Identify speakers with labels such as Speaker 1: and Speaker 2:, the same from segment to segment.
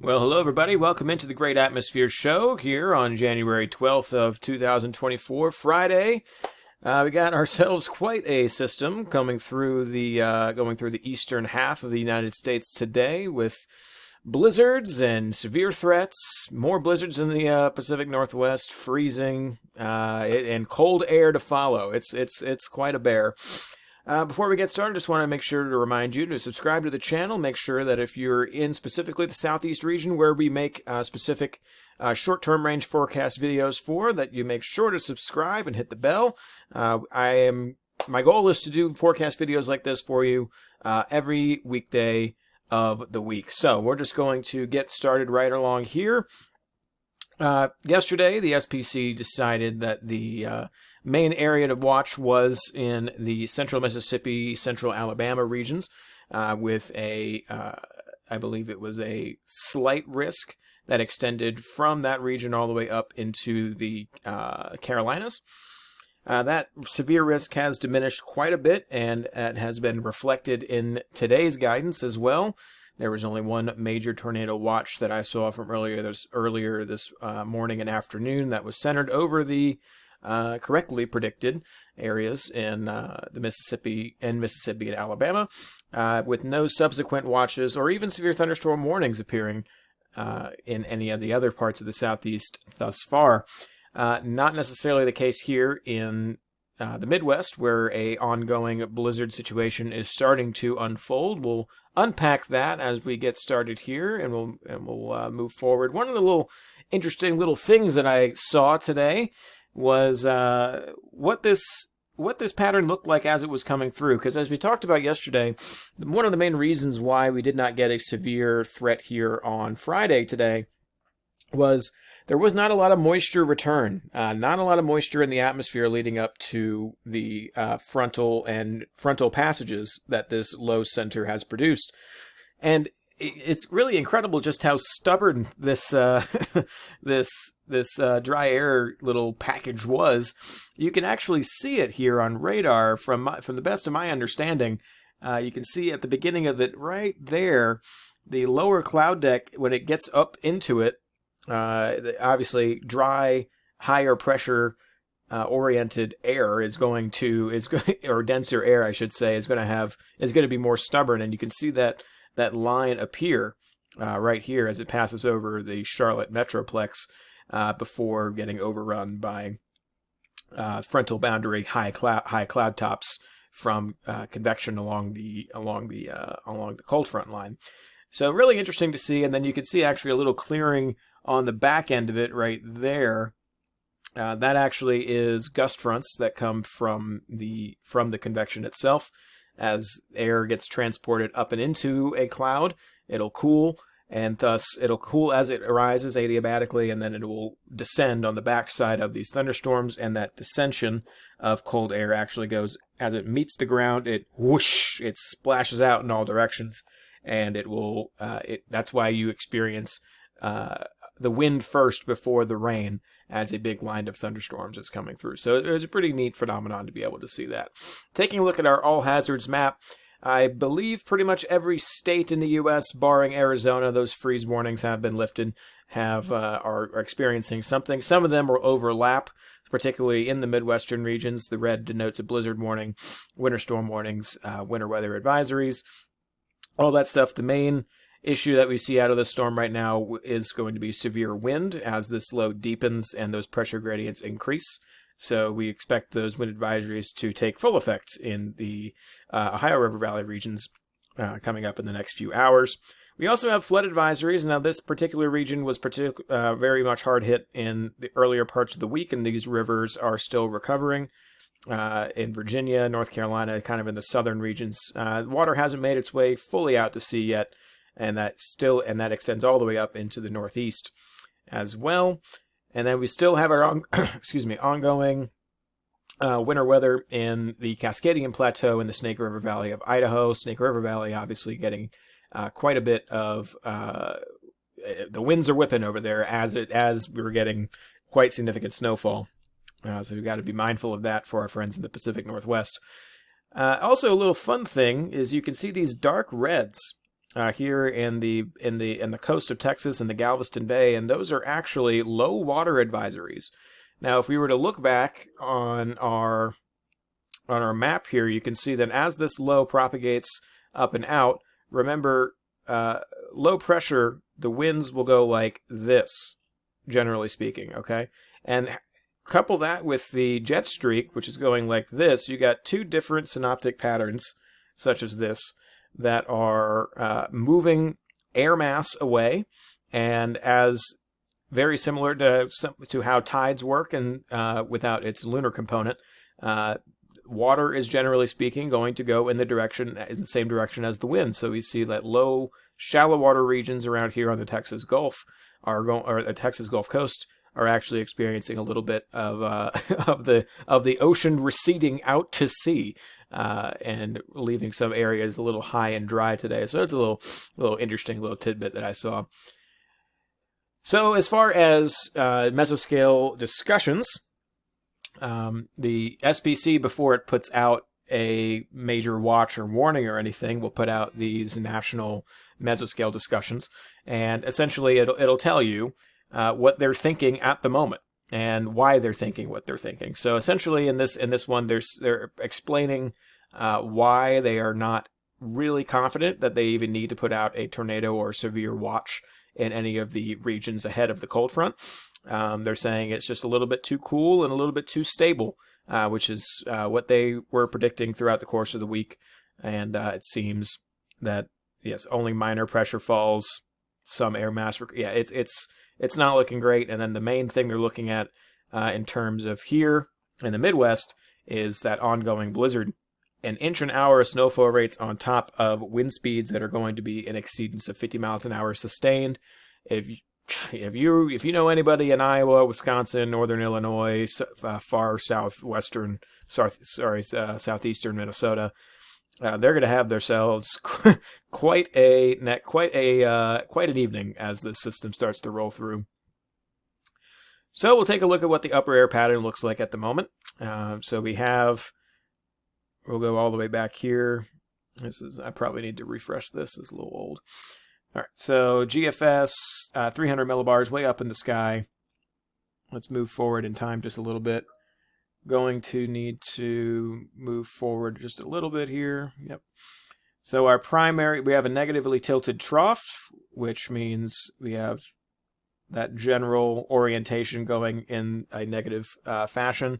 Speaker 1: Well, hello everybody. Welcome into the Great Atmosphere Show here on January 12th of 2024, Friday. We got ourselves quite a system coming through the eastern half of the United States today with blizzards and severe threats, more blizzards in the Pacific Northwest, freezing, and cold air to follow. It's quite a bear. Before we get started, just want to make sure to remind you to subscribe to the channel. Make sure that if you're in specifically the southeast region where we make specific short-term range forecast videos for, that you make sure to subscribe and hit the bell. My goal is to do forecast videos like this for you every weekday of the week. So we're just going to get started right along here. Yesterday, the SPC decided that the main area to watch was in the central Mississippi, central Alabama regions, with I believe it was a slight risk that extended from that region all the way up into the Carolinas. That severe risk has diminished quite a bit, and it has been reflected in today's guidance as well. There was only one major tornado watch that I saw from earlier this morning and afternoon that was centered over the correctly predicted areas in the Mississippi and Alabama, with no subsequent watches or even severe thunderstorm warnings appearing in any of the other parts of the Southeast thus far. Not necessarily the case here in the Midwest, where a ongoing blizzard situation is starting to unfold. We'll unpack that as we get started here, and we'll move forward. One of the interesting little things that I saw today was what this pattern looked like as it was coming through. Because as we talked about yesterday, one of the main reasons why we did not get a severe threat here on Friday today was there was not a lot of moisture return, not a lot of moisture in the atmosphere leading up to the frontal passages that this low center has produced. And it's really incredible just how stubborn this dry air little package was. You can actually see it here on radar from the best of my understanding. You can see at the beginning of it right there, the lower cloud deck, when it gets up into it, obviously dry, higher pressure oriented air or denser air, I should say, is going to be more stubborn, and you can see that line appear right here as it passes over the Charlotte Metroplex before getting overrun by frontal boundary high cloud tops from convection along the cold front line. So really interesting to see, and then you can see actually a little clearing on the back end of it right there. That actually is gust fronts that come from the convection itself. As air gets transported up and into a cloud, it'll cool, and thus it'll cool as it arises adiabatically, and then it will descend on the backside of these thunderstorms, and that descension of cold air actually goes, as it meets the ground, it splashes out in all directions, and that's why you experience the wind first before the rain as a big line of thunderstorms is coming through. So it was a pretty neat phenomenon to be able to see that. Taking a look at our all hazards map, I believe pretty much every state in the U.S., barring Arizona, those freeze warnings have been lifted, are experiencing something. Some of them will overlap, particularly in the Midwestern regions. The red denotes a blizzard warning, winter storm warnings, winter weather advisories, all that stuff. The main issue that we see out of the storm right now is going to be severe wind as this low deepens and those pressure gradients increase. So we expect those wind advisories to take full effect in the Ohio River Valley regions coming up in the next few hours. We also have flood advisories. Now, this particular region was very much hard hit in the earlier parts of the week, and these rivers are still recovering. In Virginia, North Carolina, kind of in the southern regions, water hasn't made its way fully out to sea yet. And that extends all the way up into the northeast as well. And then we still have our ongoing winter weather in the Cascadian Plateau and the Snake River Valley of Idaho. Snake River Valley obviously getting quite a bit of the winds are whipping over there as we were getting quite significant snowfall. So we've got to be mindful of that for our friends in the Pacific Northwest. Also, a little fun thing is you can see these dark reds here in the coast of Texas in the Galveston Bay, and those are actually low water advisories. Now, if we were to look back on our map here, you can see that as this low propagates up and out, remember, low pressure, the winds will go like this, generally speaking, okay? And couple that with the jet streak, which is going like this, you got two different synoptic patterns, such as this, that are moving air mass away, and as very similar to how tides work, and without its lunar component, water is generally speaking going to go in the same direction as the wind. So we see that low, shallow water regions around here on the Texas Gulf or the Texas Gulf Coast are actually experiencing a little bit of of the ocean receding out to sea, and leaving some areas a little high and dry today. So it's a little interesting little tidbit that I saw. So as far as mesoscale discussions, the SPC, before it puts out a major watch or warning or anything, will put out these national mesoscale discussions, and essentially it'll tell you what they're thinking at the moment and why they're thinking what they're thinking. So essentially in this one, they're explaining why they are not really confident that they even need to put out a tornado or severe watch in any of the regions ahead of the cold front. They're saying it's just a little bit too cool and a little bit too stable, which is what they were predicting throughout the course of the week. And it seems that, yes, only minor pressure falls, some air mass. Yeah, it's not looking great. And then the main thing they're looking at in terms of here in the Midwest is that ongoing blizzard. An inch an hour snowfall rates on top of wind speeds that are going to be in exceedance of 50 miles an hour sustained. If you know anybody in Iowa, Wisconsin, Northern Illinois, far southeastern Minnesota, they're going to have themselves quite an evening as this system starts to roll through. So we'll take a look at what the upper air pattern looks like at the moment. We'll go all the way back here. I probably need to refresh this. It's a little old. All right, so GFS, 300 millibars, way up in the sky. Let's move forward in time just a little bit. Going to need to move forward just a little bit here. Yep. So we have a negatively tilted trough, which means we have that general orientation going in a negative fashion.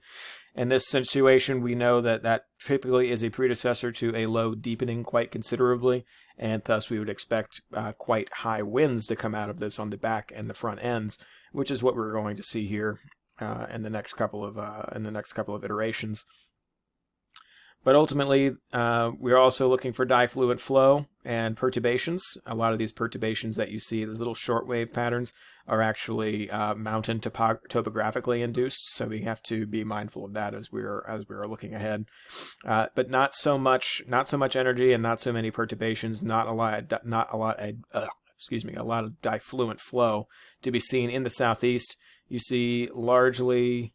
Speaker 1: In this situation, we know that typically is a predecessor to a low deepening quite considerably, and thus we would expect quite high winds to come out of this on the back and the front ends, which is what we're going to see here in the next couple of iterations. But ultimately, we're also looking for difluent flow and perturbations. A lot of these perturbations that you see, these little shortwave patterns, are actually mountain topographically induced. So we have to be mindful of that as we're looking ahead. But not so much energy and not so many perturbations. Not a lot of difluent flow to be seen in the southeast. You see largely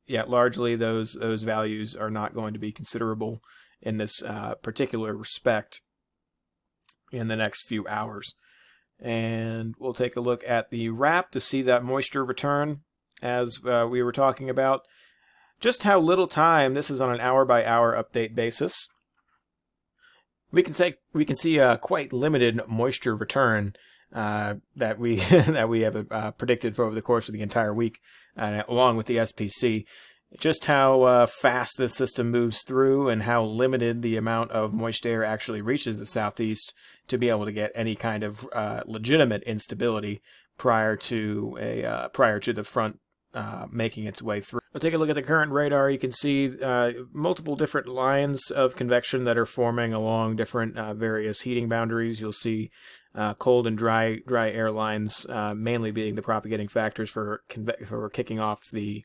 Speaker 1: those values are not going to be considerable in this particular respect in the next few hours. And we'll take a look at the wrap to see that moisture return as we were talking about. Just how little time, this is on an hour-by-hour update basis. We can see a quite limited moisture return that we have predicted for over the course of the entire week, along with the SPC. Just how fast this system moves through and how limited the amount of moist air actually reaches the southeast to be able to get any kind of legitimate instability prior to the front making its way through. We'll take a look at the current radar. You can see multiple different lines of convection that are forming along different various heating boundaries. You'll see cold and dry air lines mainly being the propagating factors for kicking off the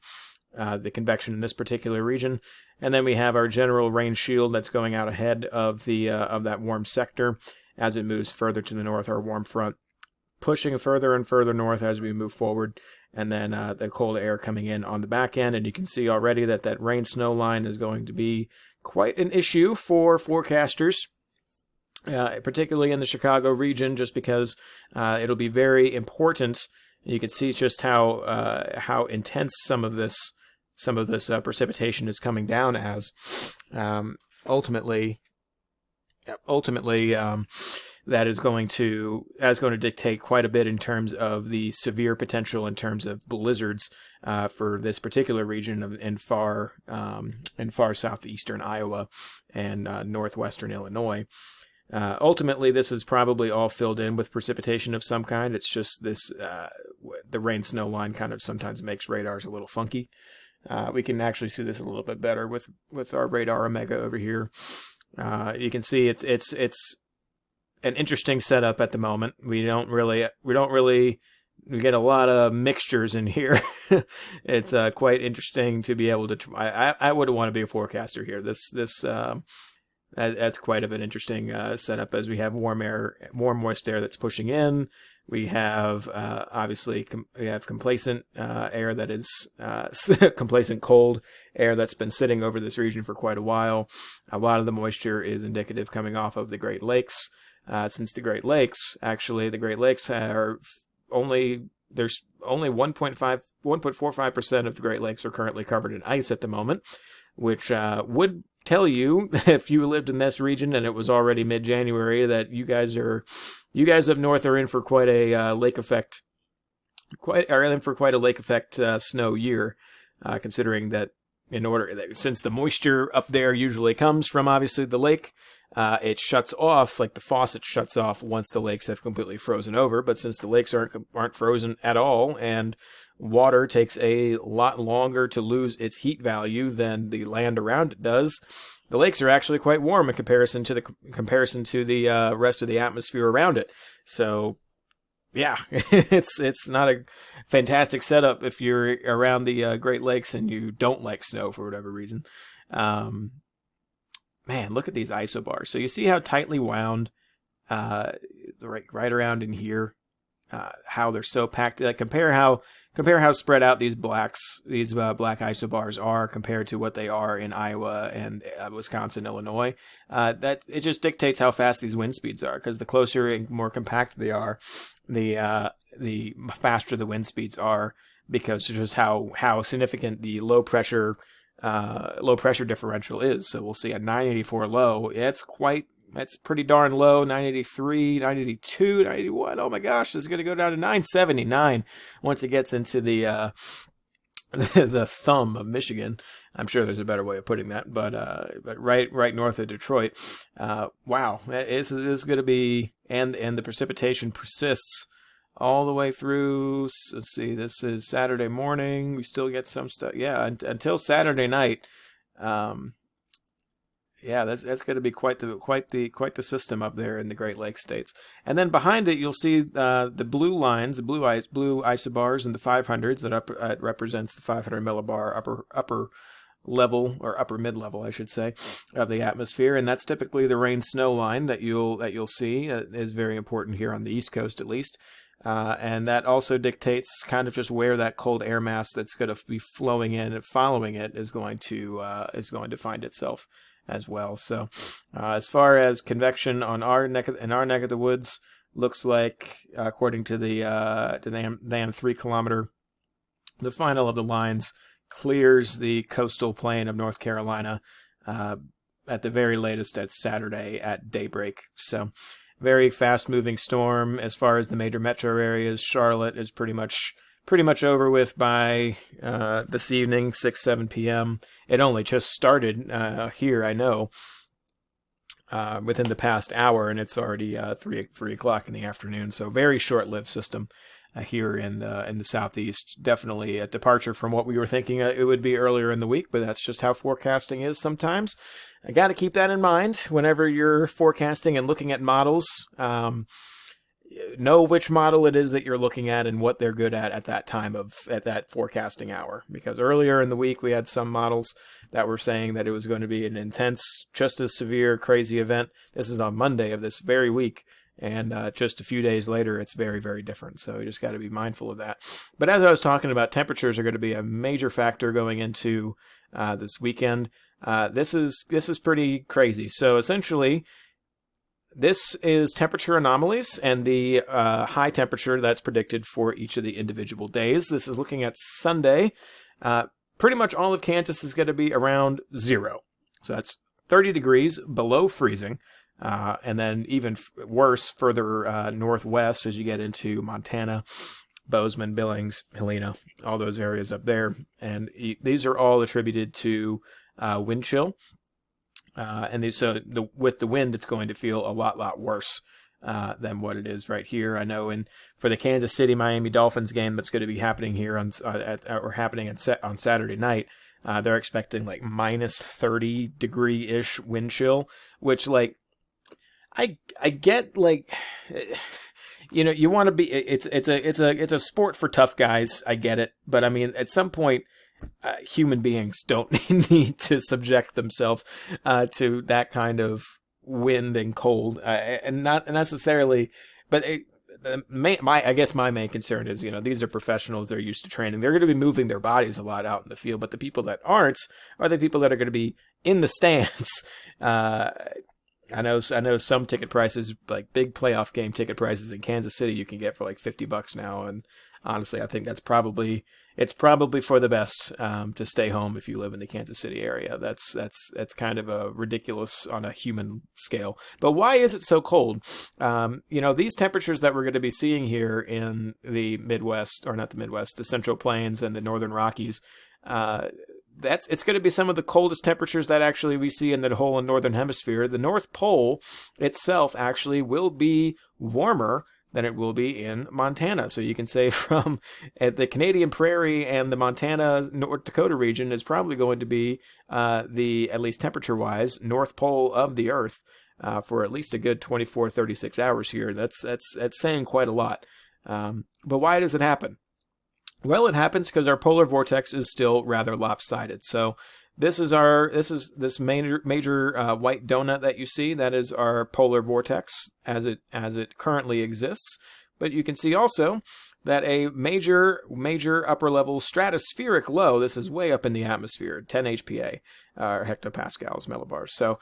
Speaker 1: convection in this particular region. And then we have our general rain shield that's going out ahead of that warm sector as it moves further to the north. Our warm front pushing further and further north as we move forward, and then the cold air coming in on the back end. And you can see already that rain snow line is going to be quite an issue for forecasters particularly in the Chicago region, just because it'll be very important. You can see just how intense some of this precipitation is coming down as. Ultimately, that is going to dictate quite a bit in terms of the severe potential in terms of blizzards for this particular region in far southeastern Iowa and northwestern Illinois. Ultimately, this is probably all filled in with precipitation of some kind. It's just this the rain-snow line kind of sometimes makes radars a little funky. We can actually see this a little bit better with our radar Omega over here. You can see it's an interesting setup at the moment. We get a lot of mixtures in here. It's quite interesting to be able to. I wouldn't want to be a forecaster here. That's quite of an interesting setup as we have more moist air that's pushing in. We have obviously complacent air that is complacent cold air that's been sitting over this region for quite a while. A lot of the moisture is indicative coming off of the Great Lakes. Since the Great Lakes are there's only 1.45% of the Great Lakes are currently covered in ice at the moment, which would tell you, if you lived in this region and it was already mid-January, that you guys up north are in for quite a lake effect snow year, considering that since the moisture up there usually comes from obviously the lake, it shuts off, like the faucet shuts off once the lakes have completely frozen over. But since the lakes aren't frozen at all, and water takes a lot longer to lose its heat value than the land around it does, the lakes are actually quite warm in comparison to the rest of the atmosphere around it. So, yeah, it's not a fantastic setup if you're around the Great Lakes and you don't like snow for whatever reason. Man, look at these isobars. So you see how tightly wound, right around in here, how they're so packed. Compare how spread out these black isobars are compared to what they are in Iowa and Wisconsin, Illinois. That it just dictates how fast these wind speeds are, because the closer and more compact they are, the faster the wind speeds are, because just how significant the low pressure differential is. So we'll see a 984 low. That's pretty darn low. 983, 982, 981. Oh my gosh, this is going to go down to 979 once it gets into the the thumb of Michigan. I'm sure there's a better way of putting that, but right north of Detroit. Wow, this is going to be, and the precipitation persists all the way through. Let's see, this is Saturday morning. We still get some stuff. Yeah, until Saturday night. Yeah, that's going to be quite the system up there in the Great Lakes states. And then behind it, you'll see the blue lines, the blue isobars and the 500s that represents the 500 millibar upper level, or upper mid level, I should say, of the atmosphere, and that's typically the rain snow line that you'll see is very important here on the East Coast, at least. And that also dictates kind of just where that cold air mass that's going to be flowing in and following it is going to find itself as well. So, as far as convection in our neck of the woods, looks like, according to the NAM 3 kilometer, the final of the lines clears the coastal plain of North Carolina at the very latest at Saturday at daybreak. So, very fast-moving storm. As far as the major metro areas, Charlotte is pretty much over with by this evening, 6-7 p.m. It only just started here, I know, within the past hour, and it's already 3 o'clock in the afternoon. So very short-lived system here in the southeast. Definitely a departure from what we were thinking it would be earlier in the week, but that's just how forecasting is sometimes. I got to keep that in mind whenever you're forecasting and looking at models. Know which model it is that you're looking at and what they're good at that forecasting hour. Because earlier in the week we had some models that were saying that it was going to be an intense, just as severe, crazy event. This is on Monday of this very week. And just a few days later, it's very, very different. So you just got to be mindful of that. But as I was talking about, temperatures are going to be a major factor going into this weekend. This is pretty crazy. So essentially, this is temperature anomalies and the high temperature that's predicted for each of the individual days. This is looking at Sunday. Pretty much all of Kansas is going to be around 0. So that's 30 degrees below freezing. And then even worse further northwest as you get into Montana, Bozeman, Billings, Helena, all those areas up there. And these are all attributed to wind chill. With the wind, it's going to feel a lot worse than what it is right here. I know for the Kansas City Miami Dolphins game that's going to be happening here on Saturday night, they're expecting like minus 30 degree-ish wind chill, which like I get, like, you want to be, it's a sport for tough guys. I get it, but I mean at some point. Human beings don't need to subject themselves to that kind of wind and cold, and not necessarily. But I guess my main concern is, these are professionals. They're used to training. They're going to be moving their bodies a lot out in the field. But the people that aren't are the people that are going to be in the stands. I know some ticket prices, like big playoff game ticket prices in Kansas City, you can get for like $50 now, and honestly, I think it's probably for the best to stay home if you live in the Kansas City area. That's kind of a ridiculous on a human scale. But why is it so cold? These temperatures that we're going to be seeing here in the Midwest, or not the Midwest, the Central Plains and the Northern Rockies, it's going to be some of the coldest temperatures that actually we see in the whole Northern Hemisphere. The North Pole itself actually will be warmer than it will be in Montana. So you can say from the Canadian Prairie and the Montana, North Dakota region is probably going to be at least temperature-wise, North Pole of the Earth for at least a good 24, 36 hours here. That's saying quite a lot. But why does it happen? Well, it happens because our polar vortex is still rather lopsided. So this is major white donut that you see. That is our polar vortex as it currently exists. But you can see also that a major upper level stratospheric low. This is way up in the atmosphere, 10 HPA or hectopascals, millibars. So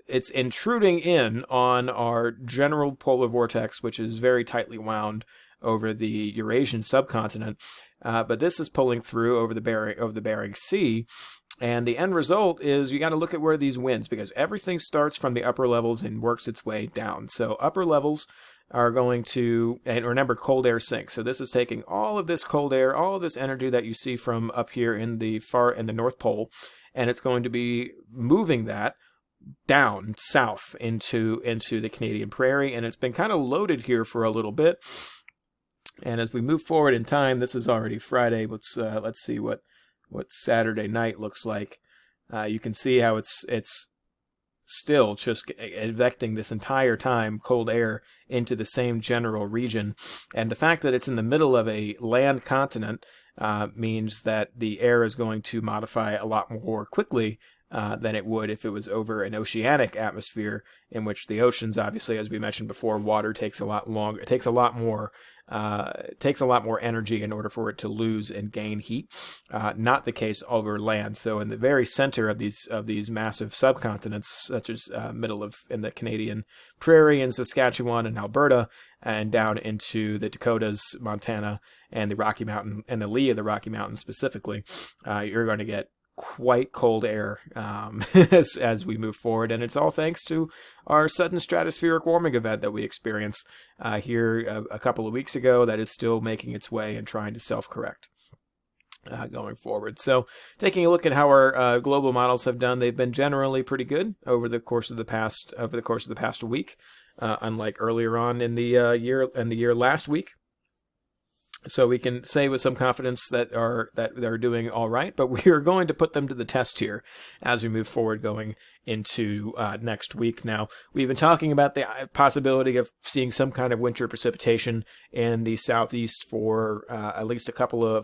Speaker 1: it's intruding in on our general polar vortex, which is very tightly wound over the Eurasian subcontinent. But this is pulling through over the Bering Sea. And the end result is you got to look at where these winds, because everything starts from the upper levels and works its way down. So upper levels are going to, and remember, cold air sinks. So this is taking all of this cold air, all of this energy that you see from up here in the North Pole, and it's going to be moving that down south into the Canadian Prairie. And it's been kind of loaded here for a little bit. And as we move forward in time, this is already Friday. Let's see what Saturday night looks like. You can see how it's still just evecting this entire time cold air into the same general region. And the fact that it's in the middle of a land continent means that the air is going to modify a lot more quickly than it would if it was over an oceanic atmosphere, in which the oceans, obviously, as we mentioned before, water takes a lot longer. It takes a lot more energy in order for it to lose and gain heat. Not the case over land. So in the very center of these massive subcontinents, such as in the Canadian Prairie and Saskatchewan and Alberta, and down into the Dakotas, Montana, and the Rocky Mountain and the lee of the Rocky Mountains specifically, you're going to get quite cold air as we move forward, and it's all thanks to our sudden stratospheric warming event that we experienced here a couple of weeks ago that is still making its way and trying to self-correct going forward. So taking a look at how our global models have done, they've been generally pretty good over the course of the past week, unlike earlier on in the year last week. So we can say with some confidence that they're doing all right, but we are going to put them to the test here as we move forward going into next week. Now, we've been talking about the possibility of seeing some kind of winter precipitation in the southeast for at least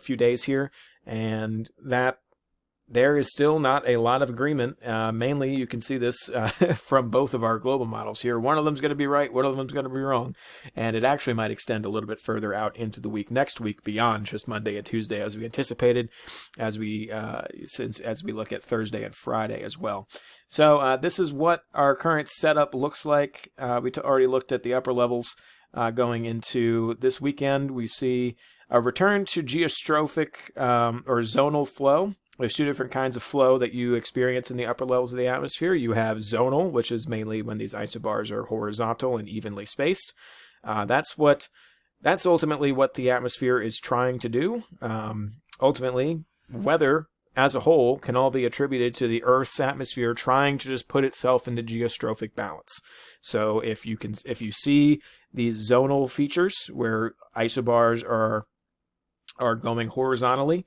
Speaker 1: few days here, and that there is still not a lot of agreement. Mainly, you can see this from both of our global models here. One of them is going to be right, one of them is going to be wrong, and it actually might extend a little bit further out into the week next week beyond just Monday and Tuesday as we anticipated, as we look at Thursday and Friday as well. So this is what our current setup looks like. We already looked at the upper levels going into this weekend. We see a return to geostrophic or zonal flow. There's two different kinds of flow that you experience in the upper levels of the atmosphere. You have zonal, which is mainly when these isobars are horizontal and evenly spaced. That's ultimately what the atmosphere is trying to do. Ultimately, weather as a whole can all be attributed to the Earth's atmosphere trying to just put itself into geostrophic balance. So if you see these zonal features where isobars are going horizontally,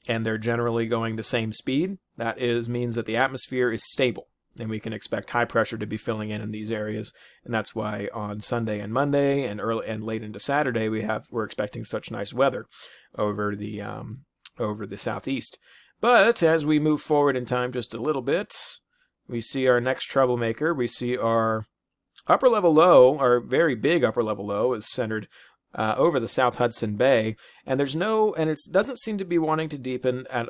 Speaker 1: and they're generally going the same speed, that means that the atmosphere is stable, and we can expect high pressure to be filling in these areas, and that's why on Sunday and Monday and early and late into Saturday we're expecting such nice weather over the southeast. But as we move forward in time just a little bit, we see our next troublemaker. We see our upper level low, our very big upper level low, is centered over the South Hudson Bay, and it doesn't seem to be wanting to deepen at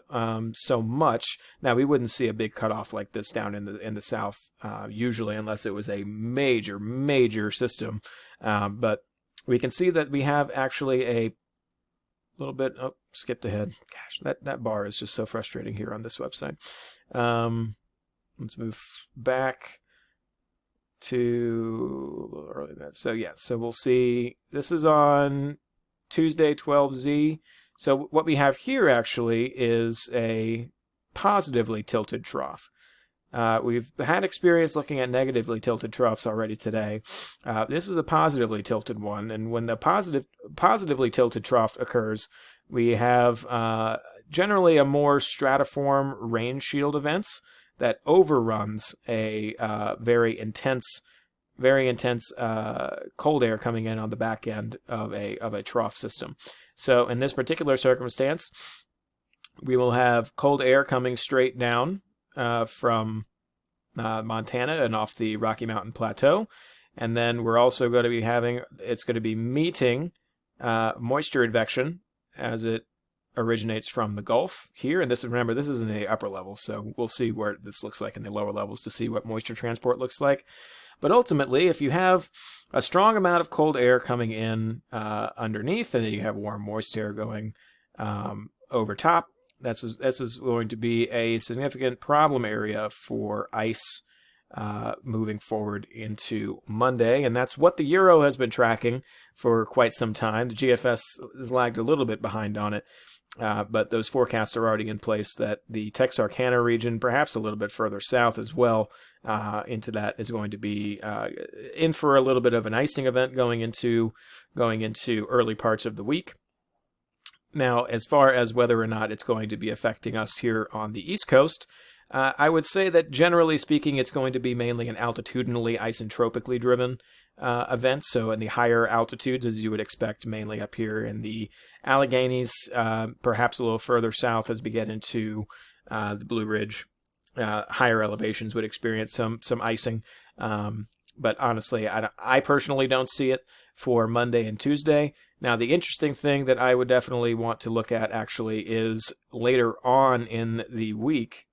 Speaker 1: so much. Now, we wouldn't see a big cutoff like this down in the south usually, unless it was a major system. But we can see that we have actually a little bit. Oh, skipped ahead. Gosh, that bar is just so frustrating here on this website. Let's move back to a little earlier than that. So yeah, so we'll see. This is on Tuesday 12Z. So what we have here actually is a positively tilted trough. We've had experience looking at negatively tilted troughs already today. This is a positively tilted one, and when the positively tilted trough occurs, we have generally a more stratiform rain shield events that overruns a very intense cold air coming in on the back end of a trough system. So in this particular circumstance, we will have cold air coming straight down from Montana and off the Rocky Mountain Plateau, and then we're also going to be meeting moisture advection as it originates from the Gulf here, and remember, this is in the upper levels, so we'll see where this looks like in the lower levels to see what moisture transport looks like. But ultimately, if you have a strong amount of cold air coming in underneath, and then you have warm, moist air going over top, this is going to be a significant problem area for ice moving forward into Monday, and that's what the Euro has been tracking for quite some time. The GFS has lagged a little bit behind on it. But those forecasts are already in place that the Texarkana region, perhaps a little bit further south as well, into that is going to be in for a little bit of an icing event going into early parts of the week. Now, as far as whether or not it's going to be affecting us here on the East Coast, I would say that generally speaking, it's going to be mainly an altitudinally isentropically driven event. So in the higher altitudes, as you would expect, mainly up here in the Alleghenies, perhaps a little further south as we get into the Blue Ridge, higher elevations would experience some icing. But honestly, I personally don't see it for Monday and Tuesday. Now, the interesting thing that I would definitely want to look at actually is later on in the week,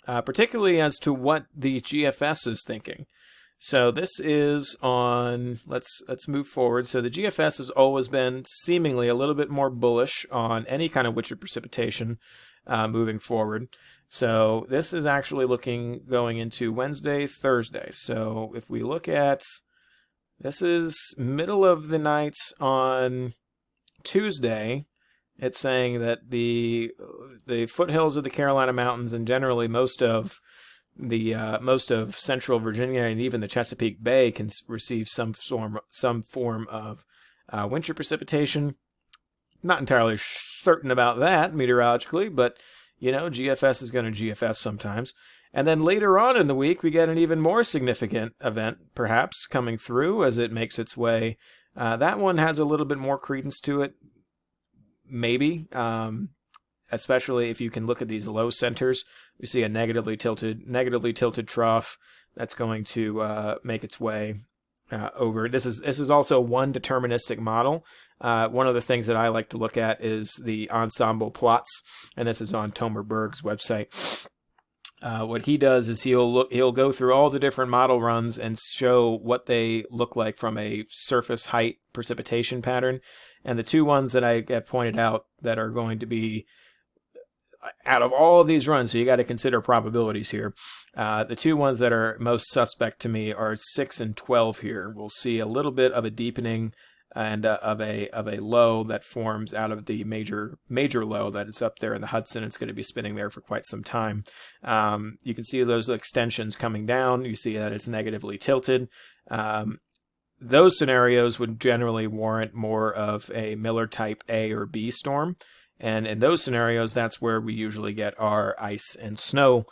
Speaker 1: particularly as to what the GFS is thinking. So this is on, let's move forward. So the GFS has always been seemingly a little bit more bullish on any kind of winter precipitation moving forward. So this is actually going into Wednesday, Thursday. So if we look at, this is middle of the night on Tuesday, it's saying that the foothills of the Carolina Mountains and generally most of central Virginia and even the Chesapeake Bay can receive some form of winter precipitation. Not entirely certain about that meteorologically, but GFS is going to GFS sometimes. And then later on in the week, we get an even more significant event, perhaps, coming through as it makes its way. That one has a little bit more credence to it, maybe. especially if you can look at these low centers. We see a negatively tilted trough that's going to make its way over. This is also one deterministic model. One of the things that I like to look at is the ensemble plots, and this is on Tomer Berg's website. What he does is he'll go through all the different model runs and show what they look like from a surface height precipitation pattern. And the two ones that I have pointed out that are going to be out of all of these runs, so you got to consider probabilities here. The two ones that are most suspect to me are 6 and 12 here. We'll see a little bit of a deepening and of a low that forms out of the major low that is up there in the Hudson. It's going to be spinning there for quite some time. You can see those extensions coming down. You see that it's negatively tilted. Those scenarios would generally warrant more of a Miller type A or B storm. And in those scenarios, that's where we usually get our ice and snow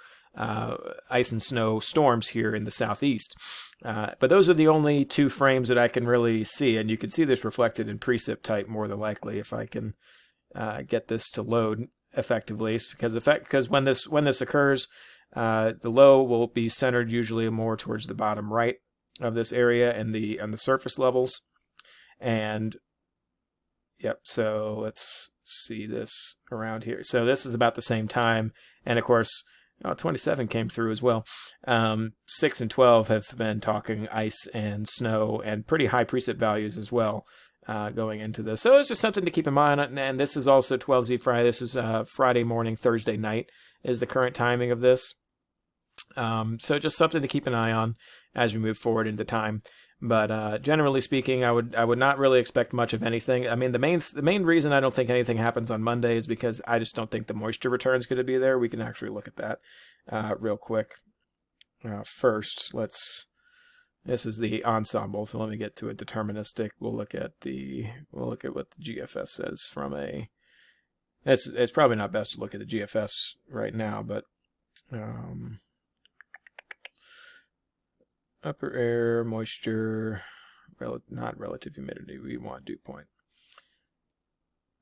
Speaker 1: storms here in the southeast. But those are the only two frames that I can really see, and you can see this reflected in precip type more than likely if I can get this to load effectively. Because when this occurs, the low will be centered usually more towards the bottom right of this area and the surface levels. And yep, so let's see this around here. So this is about the same time, and of course 27 came through as well. 6 and 12 have been talking ice and snow and pretty high precip values as well going into this. So it's just something to keep in mind. And this is also 12Z Friday. This is Friday morning, Thursday night is the current timing of this. So just something to keep an eye on as we move forward into time. But generally speaking, I would not really expect much of anything. I mean, the main reason I don't think anything happens on Monday is because I just don't think the moisture return is going to be there. We can actually look at that real quick. First, this is the ensemble. So let me get to a deterministic. We'll look at what the GFS says from a. It's probably not best to look at the GFS right now, but. Upper air, moisture, not relative humidity, we want dew point.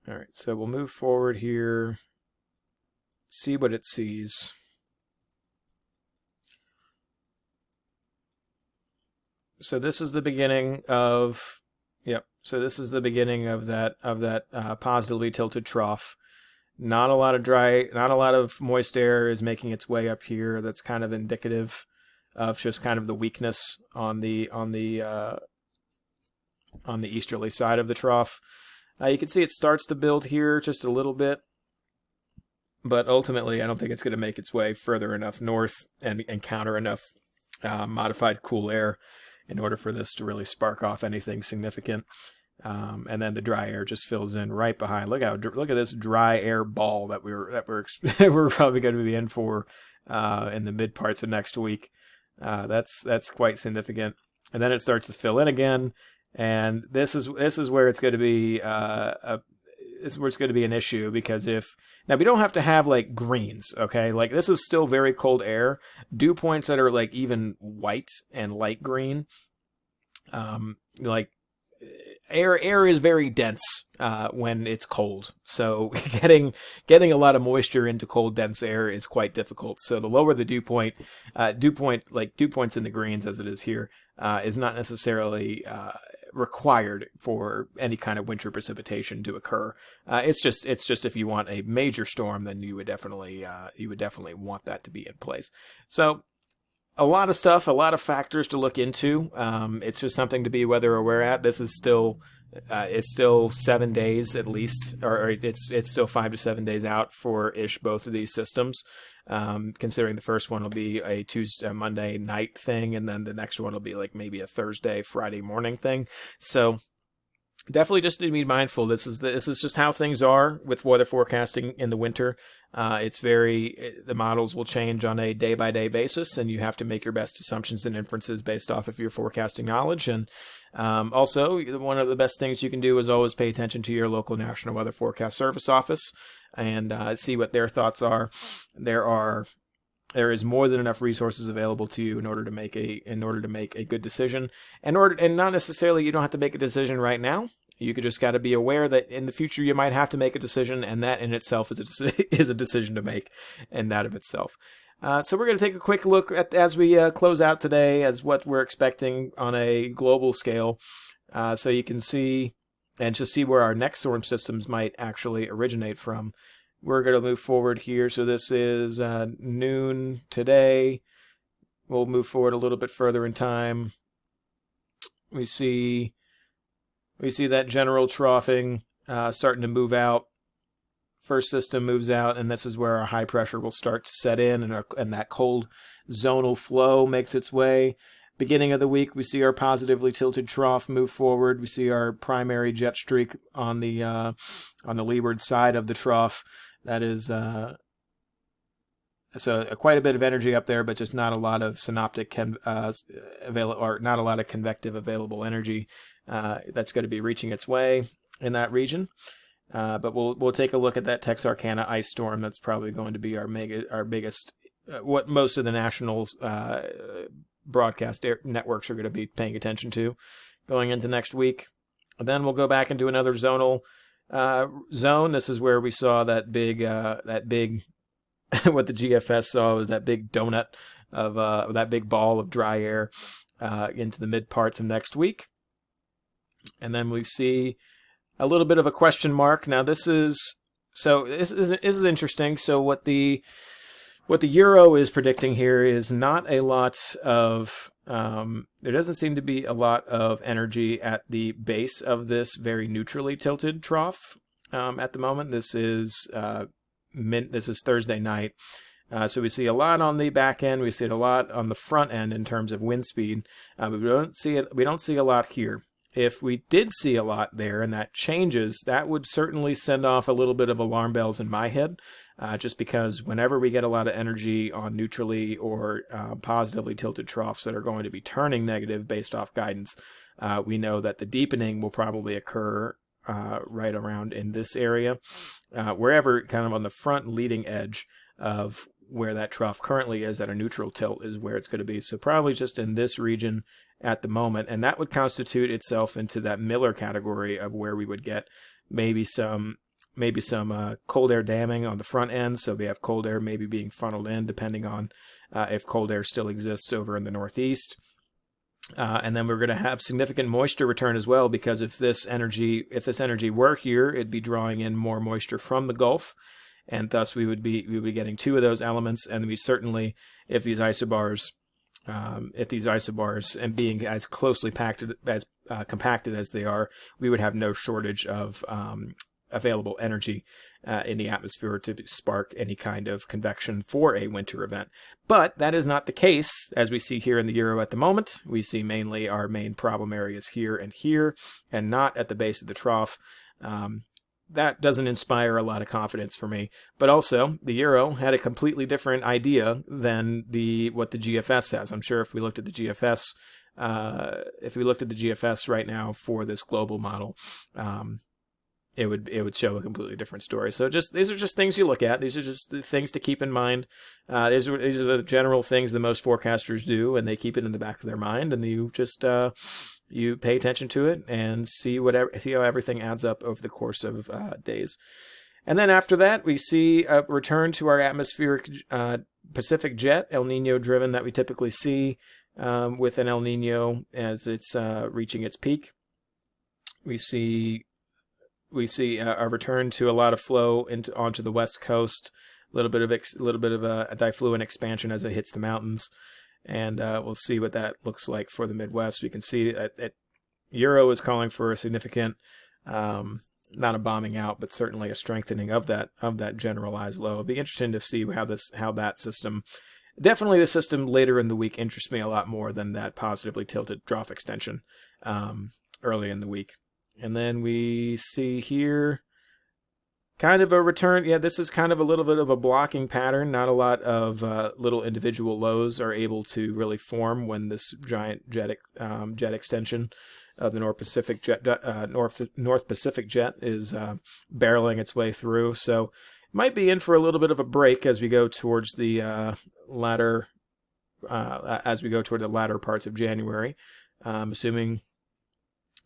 Speaker 1: All right, so we'll move forward here, see what it sees. So this is the beginning of, so this is the beginning of that positively tilted trough. Not a lot of moist air is making its way up here. That's kind of indicative of just kind of the weakness on the easterly side of the trough. You can see it starts to build here just a little bit, but ultimately I don't think it's going to make its way further enough north and encounter enough modified cool air in order for this to really spark off anything significant. And then the dry air just fills in right behind. Look at this dry air ball that we're probably going to be in for in the mid parts of next week. That's quite significant. And then it starts to fill in again, and this is where it's going to be an issue, because now we don't have to have like greens, okay? Like this is still very cold air. Dew points that are like even white and light green, like air is very dense when it's cold. So getting a lot of moisture into cold, dense air is quite difficult. So the lower the dew point, dew points in the greens as it is here, is not necessarily required for any kind of winter precipitation to occur. It's just if you want a major storm, then you would definitely want that to be in place. So a lot of stuff, a lot of factors to look into. It's just something to be aware at. This is still, it's still 7 days at least, or it's still 5 to 7 days out for both of these systems. Considering the first one will be a Monday night thing, and then the next one will be like maybe a Thursday, Friday morning thing. So definitely just need to be mindful. This is just how things are with weather forecasting in the winter. The models will change on a day-by-day basis, and you have to make your best assumptions and inferences based off of your forecasting knowledge. And also, one of the best things you can do is always pay attention to your local National Weather Forecast Service office and see what their thoughts are. There is more than enough resources available to you in order to make a good decision. And not necessarily you don't have to make a decision right now. You could just got to be aware that in the future you might have to make a decision, and that in itself is a decision to make, and that of itself. So we're going to take a quick look at, as we close out today, as what we're expecting on a global scale, so you can see and just see where our next storm systems might actually originate from. We're going to move forward here. So this is noon today. We'll move forward a little bit further in time. We see that general troughing starting to move out. First system moves out, and this is where our high pressure will start to set in, and that cold zonal flow makes its way. Beginning of the week, we see our positively tilted trough move forward. We see our primary jet streak on the leeward side of the trough. That is so quite a bit of energy up there, but just not a lot of synoptic available, or not a lot of convective available energy that's going to be reaching its way in that region. But we'll take a look at that Texarkana ice storm. That's probably going to be our biggest, what most of the national broadcast networks are going to be paying attention to going into next week. And then we'll go back into another zonal zone. This is where we saw that big what the GFS saw was that big donut of that big ball of dry air into the mid parts of next week. And then we see a little bit of a question mark. Now this is interesting. So what the Euro is predicting here is not a lot of there doesn't seem to be a lot of energy at the base of this very neutrally tilted trough at the moment. This is Thursday night. So we see a lot on the back end. We see it a lot on the front end in terms of wind speed. But we don't see a lot here. If we did see a lot there and that changes, that would certainly send off a little bit of alarm bells in my head, just because whenever we get a lot of energy on neutrally or positively tilted troughs that are going to be turning negative based off guidance, we know that the deepening will probably occur right around in this area, wherever kind of on the front leading edge of where that trough currently is at a neutral tilt is where it's going to be. So probably just in this region at the moment, and that would constitute itself into that Miller category of where we would get maybe some cold air damming on the front end. So we have cold air maybe being funneled in, depending on if cold air still exists over in the northeast. And then we're going to have significant moisture return as well, because if this energy were here, it'd be drawing in more moisture from the Gulf, and thus we would be getting two of those elements. And we certainly, if these isobars and being as closely compacted as they are, we would have no shortage of available energy in the atmosphere to spark any kind of convection for a winter event. But that is not the case, as we see here in the Euro at the moment. We see mainly our main problem areas here, and not at the base of the trough. That doesn't inspire a lot of confidence for me. But also, the Euro had a completely different idea than what the GFS has. I'm sure if we looked at the GFS, right now for this global model, it would show a completely different story. So these are just things you look at. These are just the things to keep in mind. These are the general things that most forecasters do, and they keep it in the back of their mind, and you just you pay attention to it and see how everything adds up over the course of days. And then after that, we see a return to our atmospheric Pacific jet, El Nino driven, that we typically see with an El Nino as it's reaching its peak. We see a return to a lot of flow onto the west coast, a little bit of a difluent expansion as it hits the mountains, and we'll see what that looks like for the Midwest. We can see that Euro is calling for a significant, not a bombing out, but certainly a strengthening of that generalized low. It'll be interesting to see how that system. Definitely, the system later in the week interests me a lot more than that positively tilted trough extension early in the week. And then we see here kind of a return. Yeah, this is kind of a little bit of a blocking pattern. Not a lot of little individual lows are able to really form when this giant jet extension of the North Pacific jet is barreling its way through. So it might be in for a little bit of a break as we go towards the latter parts of January, assuming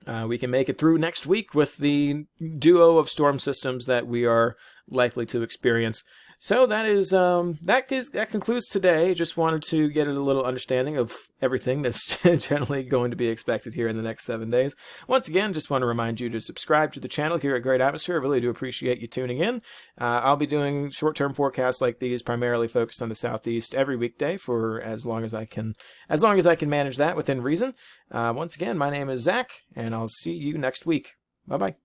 Speaker 1: we can make it through next week with the duo of storm systems that we are likely to experience. So that concludes today. Just wanted to get a little understanding of everything that's generally going to be expected here in the next 7 days. Once again, just want to remind you to subscribe to the channel here at Great Atmosphere. I really do appreciate you tuning in. I'll be doing short-term forecasts like these, primarily focused on the southeast, every weekday for as long as I can manage that within reason. Once again, my name is Zach, and I'll see you next week. Bye-bye.